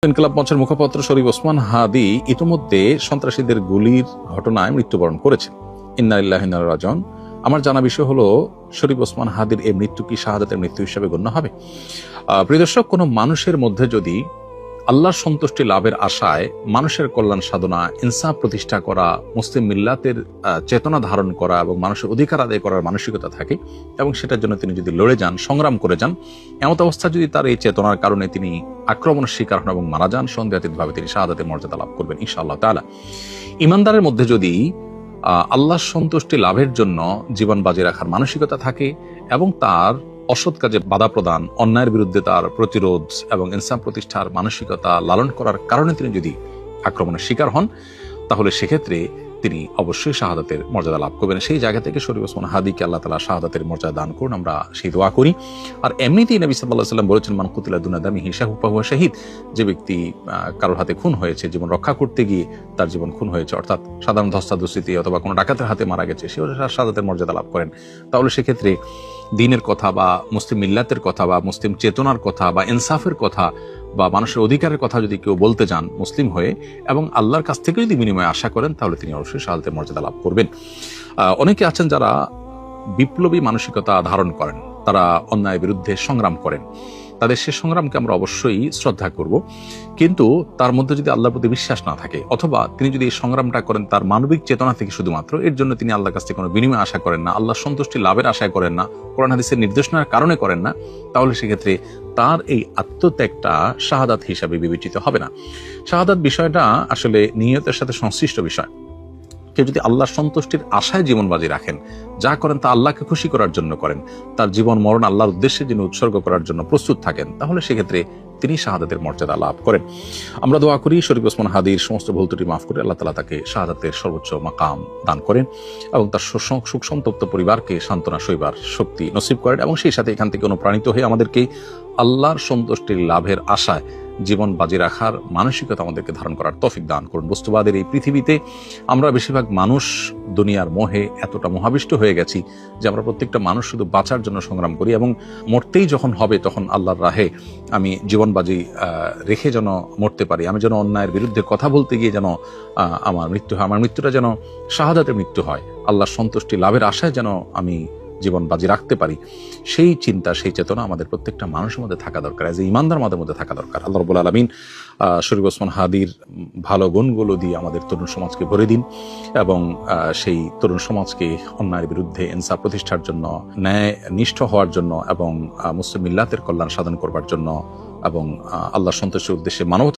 ইনকিলাব মঞ্চের মুখপাত্র শরীফ ওসমান হাদি ইতিমধ্যে সন্ত্রাসীদের গুলির ঘটনায় মৃত্যুবরণ করেছেন। ইন্না লিল্লাহি ওয়া ইন্না ইলাইহি রাজিউন। আমার জানা বিষয় হলো, শরীফ ওসমান হাদির এই মৃত্যু কি শাহাদাতের মৃত্যু হিসেবে গণ্য হবে? প্রিয় দর্শক, কোন মানুষের মধ্যে যদি আল্লাহর সন্তুষ্টি লাভের আশায় মানুষের কল্যাণ সাধনা, ইনসাফ প্রতিষ্ঠা করা, মুসলিম মিল্লাতের চেতনা ধারণ করা এবং মানুষের অধিকার আদায় করার মানসিকতা থাকে এবং সেটার জন্য তিনি যদি লড়ে যান, সংগ্রাম করে যান, এমত অবস্থা যদি তার এই চেতনার কারণে তিনি আক্রমণের শিকার হন এবং মারা যান, সন্দেহাতীতভাবে তিনি শাহাদাতের মর্যাদা লাভ করবেন ইনশাআল্লাহ তাআলা। ইমানদারের মধ্যে যদি আল্লাহর সন্তুষ্টি লাভের জন্য জীবন বাজি রাখার মানসিকতা থাকে এবং তার অসৎ কাজে বাধা প্রদান, অন্যায়ের বিরুদ্ধে তার প্রতিরোধ এবং ইনসাফ প্রতিষ্ঠার মানসিকতা লালন করার কারণে তিনি যদি আক্রমণের শিকার হন, তাহলে সেক্ষেত্রে তিনি অবশ্যই শাহাদাতের মর্যাদা লাভ করবেন। সেই জায়গা থেকে শরীফ ওসমান হাদিকে আল্লাহ তাআলা শাহাদাতের মর্যাদা দান করুন, আমরা সেই দোয়া করি। আর এমনিতেই নবী সাল্লাল্লাহু আলাইহি ওয়াসাল্লাম বলেছেন, মান কুতিলা দুনা দামিহি ফাহুয়া শাহীদ। যে ব্যক্তি কারোর হাতে খুন হয়েছে, জীবন রক্ষা করতে গিয়ে তার জীবন খুন হয়েছে, অর্থাৎ সাধারণ ধস্তাধস্তিতে অথবা কোনো ডাকাতের হাতে মারা গেছে, সেও শাহাদাতের মর্যাদা লাভ করেন। তাহলে সেক্ষেত্রে দ্বীনের কথা বা মুসলিম মিল্লাতের কথা বা মুসলিম চেতনার কথা বা ইনসাফের কথা বা মানুষের অধিকারের কথা যদি কেউ বলতে যান মুসলিম হয়ে এবং আল্লাহর কাছ থেকে যদি বিনিময় আশা করেন, তাহলে তিনি অবশ্যই শাহাদাতের মর্যাদা লাভ করবেন। অনেকে আছেন যারা বিপ্লবী মানসিকতা ধারণ করেন, তারা অন্যায়ের বিরুদ্ধে সংগ্রাম করেন, তাদের সে সংগ্রামকে আমরা অবশ্যই শ্রদ্ধা করব, কিন্তু তার মধ্যে যদি আল্লাহর প্রতি বিশ্বাস না থাকে অথবা তিনি যদি এই সংগ্রামটা করেন তার মানবিক চেতনা থেকে শুধুমাত্র, এর জন্য তিনি আল্লাহর কাছ থেকে কোনো বিনিময় আশা করেন না, আল্লাহর সন্তুষ্টি লাভের আশা করেন না, কোরআন হাদিসের নির্দেশনার কারণে করেন না, তাহলে সেক্ষেত্রে তার এই আত্মত্যাগটা শাহাদাত হিসাবে বিবেচিত হবে না। শাহাদাত বিষয়টা আসলে নিয়তের সাথে সংশ্লিষ্ট বিষয়। কেউ যদি আল্লাহর সন্তুষ্টির আশায় জীবন বাজি রাখেন, যা করেন তা আল্লাহকে খুশি করার জন্য করেন, তার জীবন মরণ আল্লাহর উদ্দেশ্যে যিনি উৎসর্গ করার জন্য প্রস্তুত থাকেন, তাহলে সেক্ষেত্রে তিনি শাহাদাতের মর্যাদা লাভ করেন। আমরা দোয়া করি শরীফ ওসমান হাদির সমস্ত ভুল ত্রুটি মাফ করে আল্লাহ তাআলা তাকে শাহাদাতের সর্বোচ্চ মাকাম দান করেন এবং তার সুখ সন্তপ্ত পরিবারকে সান্ত্বনা সইবার শক্তি নসিব করেন এবং সেই সাথে এখান থেকে অনুপ্রাণিত হয়ে আমাদেরকে আল্লাহর সন্তুষ্টির লাভের আশায় জীবন বাজি রাখার মানসিকতা আমাদেরকে ধারণ করার তৌফিক দান করুন। বস্তুবাদের এই পৃথিবীতে আমরা বেশিরভাগ মানুষ দুনিয়ার মোহে এতটা মোহাবিষ্ট হয়ে গেছি যে আমরা প্রত্যেকটা মানুষ শুধু বাঁচার জন্য সংগ্রাম করি এবং মরতেই যখন হবে তখন আল্লাহর রাহে আমি জীবন বাজি রেখে যেন মরতে পারি, আমি যেন অন্যায়ের বিরুদ্ধে কথা বলতে গিয়ে যেন আমার মৃত্যু হয়, আমার মৃত্যুটা যেন শাহাদাতের মৃত্যু হয়, আল্লাহর সন্তুষ্টি লাভের আশায় যেন আমি জীবন বাজি রাখতে পারি, সেই চিন্তা, সেই চেতনা আমাদের প্রত্যেকটা মানুষের মধ্যে থাকা দরকার, এজ এ ইমানদার মধ্যে থাকা দরকার। আল্লাহ রাব্বুল আলামিন শরীফ ওসমান হাদির ভালো গুণগুলো দিয়ে আমাদের তরুণ সমাজকে ভরে দিন এবং সেই তরুণ সমাজকে অন্যায়ের বিরুদ্ধে ইনসাফ প্রতিষ্ঠার জন্য, ন্যায় নিষ্ঠ হওয়ার জন্য এবং মুসলিম মিল্লাতের কল্যাণ সাধন করবার জন্য এবং আল্লাহর সন্তুষ্টির উদ্দেশ্যে মানব